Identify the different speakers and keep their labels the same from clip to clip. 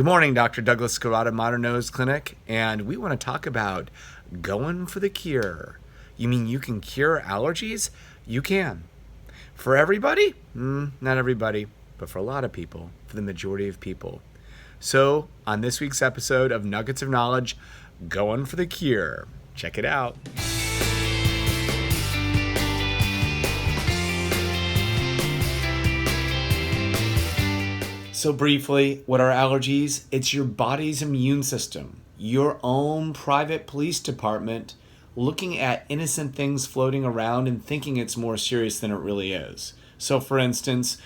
Speaker 1: Good morning, Dr. Douglas Skarada, Modern Nose Clinic, and we want to talk about going for the cure. You mean you can cure allergies? You can. For everybody? Not everybody, but for a lot of people, for the majority of people. So, on this week's episode of Nuggets of Knowledge, going for the cure. Check it out. So briefly, what are allergies? It's your body's immune system, your own private police department looking at innocent things floating around and thinking it's more serious than it really is. So for instance,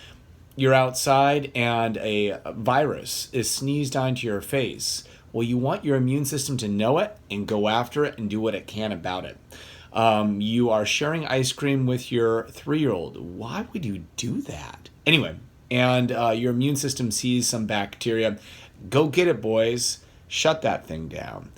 Speaker 1: you're outside and a virus is sneezed onto your face. Well, you want your immune system to know it and go after it and do what it can about it. You are sharing ice cream with your 3-year-old. Why would you do that? Anyway, and your immune system sees some bacteria. Go get it, boys. Shut that thing down.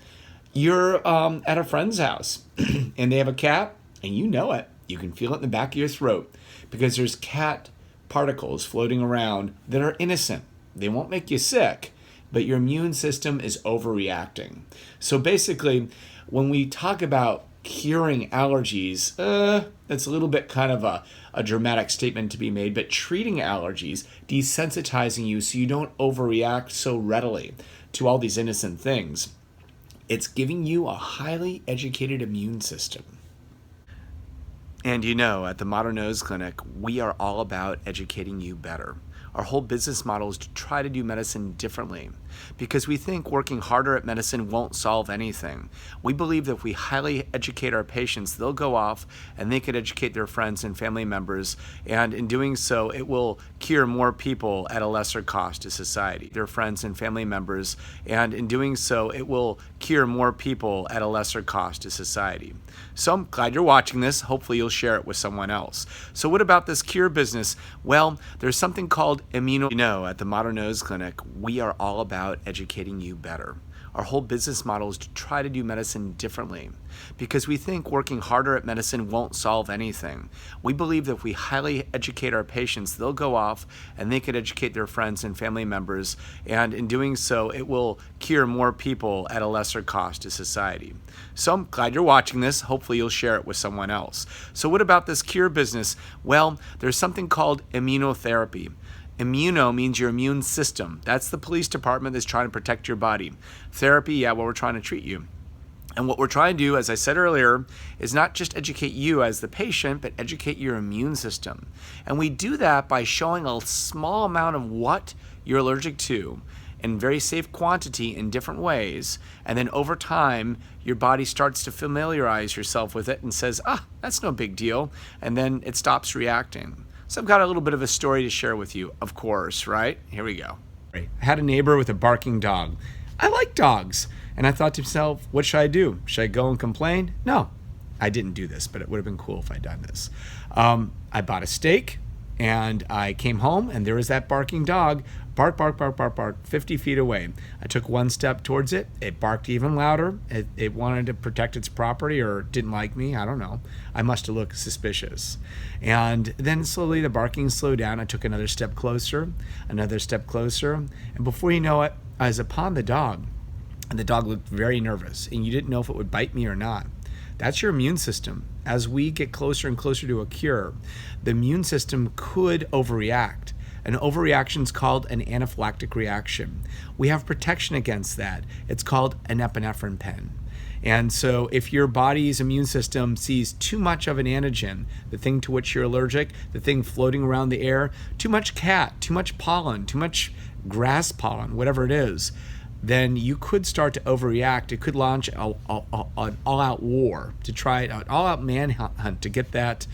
Speaker 1: You're at a friend's house and they have a cat and you know it. You can feel it in the back of your throat because there's cat particles floating around that are innocent. They won't make you sick, but your immune system is overreacting. So basically, when we talk about curing allergies, it's a little bit kind of a dramatic statement to be made, but treating allergies, desensitizing you so you don't overreact so readily to all these innocent things, it's giving you a highly educated immune system. And you know, at the Modern Nose Clinic, we are all about educating you better. Our whole business model is to try to do medicine differently because we think working harder at medicine won't solve anything. We believe that if we highly educate our patients, they'll go off and they could educate their friends and family members, and in doing so, it will cure more people at a lesser cost to society. Their friends and family members, and in doing so, it will cure more people at a lesser cost to society. So I'm glad you're watching this. Hopefully you'll share it with someone else. So what about this cure business? Well, there's something called immuno. You know, at the Modern Nose Clinic, we are all about educating you better. Our whole business model is to try to do medicine differently because we think working harder at medicine won't solve anything. We believe that if we highly educate our patients, they'll go off and they could educate their friends and family members, and in doing so, it will cure more people at a lesser cost to society. So I'm glad you're watching this. Hopefully you'll share it with someone else. So what about this cure business? Well, there's something called immunotherapy. Immuno means your immune system. That's the police department that's trying to protect your body. Therapy, well, we're trying to treat you. And what we're trying to do, as I said earlier, is not just educate you as the patient, but educate your immune system. And we do that by showing a small amount of what you're allergic to in very safe quantity in different ways. And then over time, your body starts to familiarize yourself with it and says, that's no big deal. And then it stops reacting. So I've got a little bit of a story to share with you, of course, right? Here we go. I had a neighbor with a barking dog. I like dogs. And I thought to myself, what should I do? Should I go and complain? No, I didn't do this, but it would have been cool if I'd done this. I bought a steak and I came home and there was that barking dog. Bark, bark, bark, bark, bark, 50 feet away. I took one step towards it. It barked even louder. It wanted to protect its property or didn't like me. I don't know. I must have looked suspicious. And then slowly the barking slowed down. I took another step closer. And before you know it, I was upon the dog. And the dog looked very nervous. And you didn't know if it would bite me or not. That's your immune system. As we get closer and closer to a cure, the immune system could overreact. An overreaction is called an anaphylactic reaction. We have protection against that. It's called an epinephrine pen. And so if your body's immune system sees too much of an antigen, the thing to which you're allergic, the thing floating around the air, too much cat, too much pollen, too much grass pollen, whatever it is, then you could start to overreact. It could launch an all-out war to try an all-out manhunt to get that,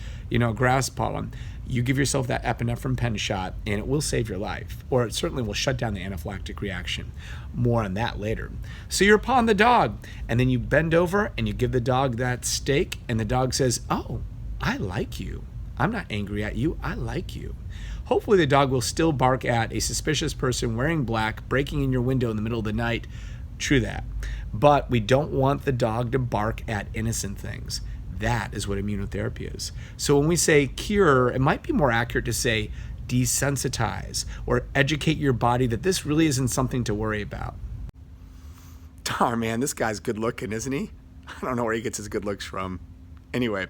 Speaker 1: grass pollen. You give yourself that epinephrine pen shot and it will save your life, or it certainly will shut down the anaphylactic reaction. More on that later. So you're upon the dog and then you bend over and you give the dog that steak and the dog says, I like you. I'm not angry at you. I like you. Hopefully the dog will still bark at a suspicious person wearing black, breaking in your window in the middle of the night. True that. But we don't want the dog to bark at innocent things. That is what immunotherapy is. So when we say cure, it might be more accurate to say desensitize, or educate your body that this really isn't something to worry about. Oh man, this guy's good looking, isn't he? I don't know where he gets his good looks from. Anyway,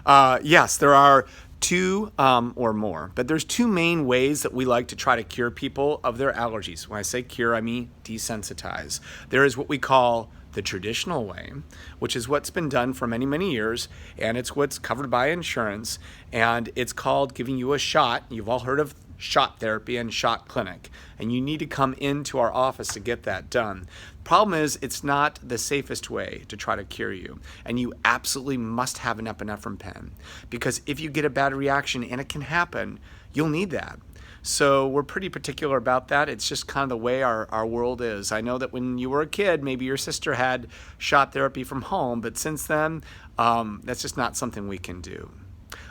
Speaker 1: yes, there are two or more, but there's two main ways that we like to try to cure people of their allergies. When I say cure, I mean desensitize. There is what we call the traditional way, which is what's been done for many, many years, and it's what's covered by insurance, and it's called giving you a shot. You've all heard of shot therapy and shot clinic, and you need to come into our office to get that done. Problem is, it's not the safest way to try to cure you, and you absolutely must have an epinephrine pen, because if you get a bad reaction, and it can happen, you'll need that. So we're pretty particular about that. It's just kind of the way our world is. I know that when you were a kid, maybe your sister had shot therapy from home, but since then, that's just not something we can do.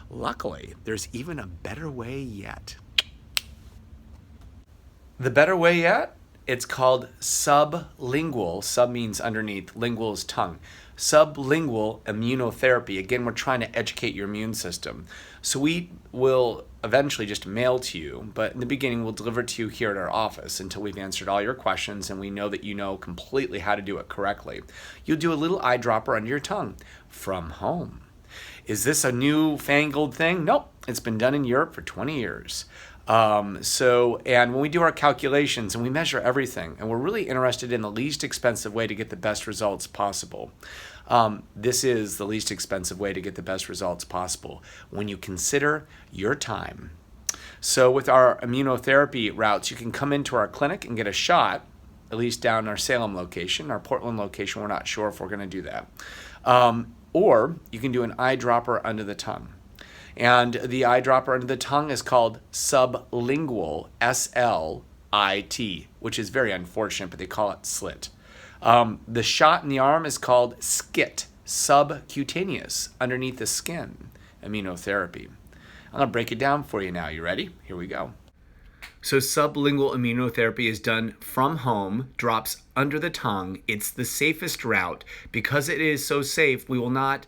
Speaker 1: Luckily, there's even a better way yet. The better way yet? It's called sublingual. Sub means underneath, lingual is tongue. Sublingual immunotherapy. Again, we're trying to educate your immune system. So we will eventually just mail to you, but in the beginning we'll deliver it to you here at our office until we've answered all your questions and we know that you know completely how to do it correctly. You'll do a little eyedropper under your tongue from home. Is this a new-fangled thing? Nope. It's been done in Europe for 20 years. And when we do our calculations and we measure everything, and we're really interested in the least expensive way to get the best results possible. This is the least expensive way to get the best results possible when you consider your time. So with our immunotherapy routes, you can come into our clinic and get a shot, at least down in our Salem location. Our Portland location, we're not sure if we're going to do that. Or you can do an eyedropper under the tongue. And the eyedropper under the tongue is called sublingual, S-L-I-T, which is very unfortunate, but they call it slit. The shot in the arm is called SCIT, subcutaneous, underneath the skin, immunotherapy. I'm going to break it down for you now. You ready? Here we go. So sublingual immunotherapy is done from home, drops under the tongue. It's the safest route. Because it is so safe, we will not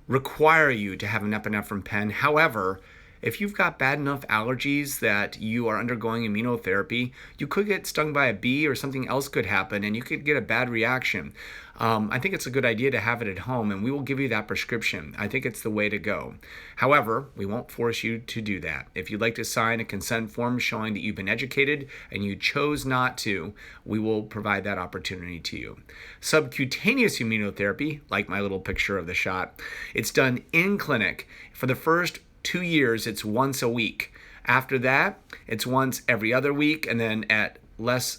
Speaker 1: require you to have an epinephrine pen. However, if you've got bad enough allergies that you are undergoing immunotherapy, you could get stung by a bee or something else could happen and you could get a bad reaction. I think it's a good idea to have it at home, and we will give you that prescription. I think it's the way to go. However, we won't force you to do that. If you'd like to sign a consent form showing that you've been educated and you chose not to, we will provide that opportunity to you. Subcutaneous immunotherapy, like my little picture of the shot, it's done in clinic. For the first 2 years, it's once a week. After that, it's once every other week, and then at less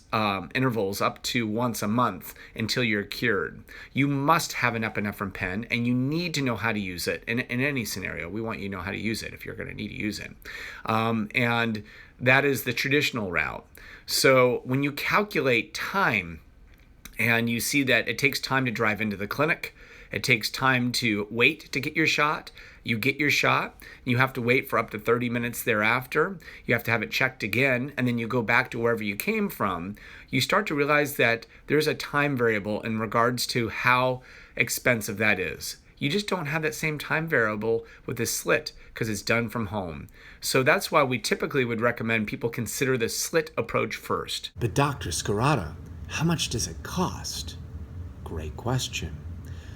Speaker 1: intervals up to once a month until you're cured. You must have an epinephrine pen, and you need to know how to use it. In any scenario, we want you to know how to use it if you're going to need to use it. And that is the traditional route. So when you calculate time and you see that it takes time to drive into the clinic, it takes time to wait to get your shot. You get your shot, you have to wait for up to 30 minutes thereafter. You have to have it checked again, and then you go back to wherever you came from. You start to realize that there's a time variable in regards to how expensive that is. You just don't have that same time variable with the slit because it's done from home. So that's why we typically would recommend people consider the slit approach first. But Dr. Skarada, how much does it cost? Great question.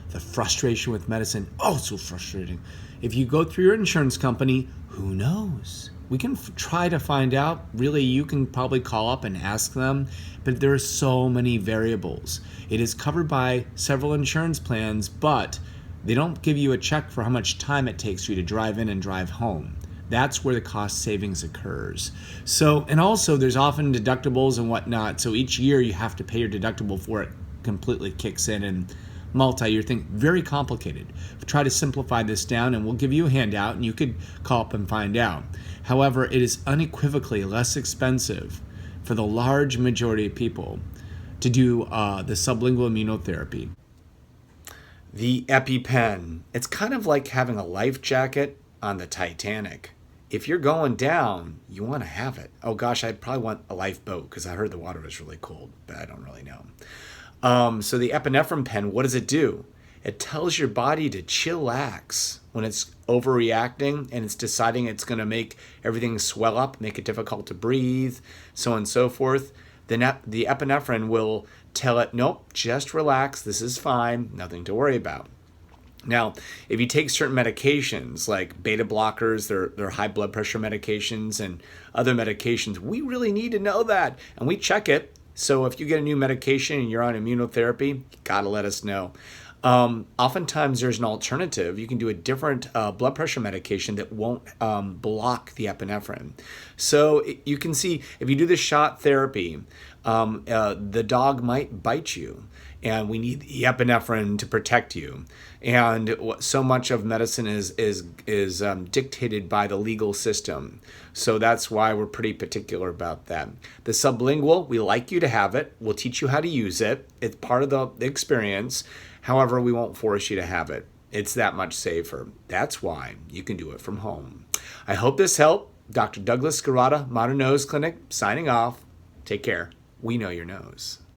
Speaker 1: The frustration with medicine, oh, so frustrating. If you go through your insurance company, who knows? We can try to find out. Really, you can probably call up and ask them, but there are so many variables. It is covered by several insurance plans, but they don't give you a check for how much time it takes for you to drive in and drive home. That's where the cost savings occurs. So, and also there's often deductibles and whatnot. So each year you have to pay your deductible before it completely kicks in, and multi-year thing, very complicated. Try to simplify this down and we'll give you a handout and you could call up and find out. However, it is unequivocally less expensive for the large majority of people to do the sublingual immunotherapy. The EpiPen, it's kind of like having a life jacket on the Titanic. If you're going down, you want to have it. Oh gosh, I'd probably want a lifeboat because I heard the water was really cold, but I don't really know. So the epinephrine pen, what does it do? It tells your body to chillax when it's overreacting and it's deciding it's going to make everything swell up, make it difficult to breathe, so on and so forth. Then the epinephrine will tell it, nope, just relax. This is fine. Nothing to worry about. Now, if you take certain medications like beta blockers, they're high blood pressure medications, and other medications, we really need to know that, and we check it. So if you get a new medication and you're on immunotherapy, you gotta let us know. Oftentimes there's an alternative. You can do a different blood pressure medication that won't block the epinephrine. So you can see if you do the shot therapy, the dog might bite you, and we need the epinephrine to protect you. And so much of medicine is dictated by the legal system. So that's why we're pretty particular about that. The sublingual, we like you to have it. We'll teach you how to use it. It's part of the experience. However, we won't force you to have it. It's that much safer. That's why you can do it from home. I hope this helped. Dr. Douglas Skarada, Modern Nose Clinic, signing off. Take care. We know your nose.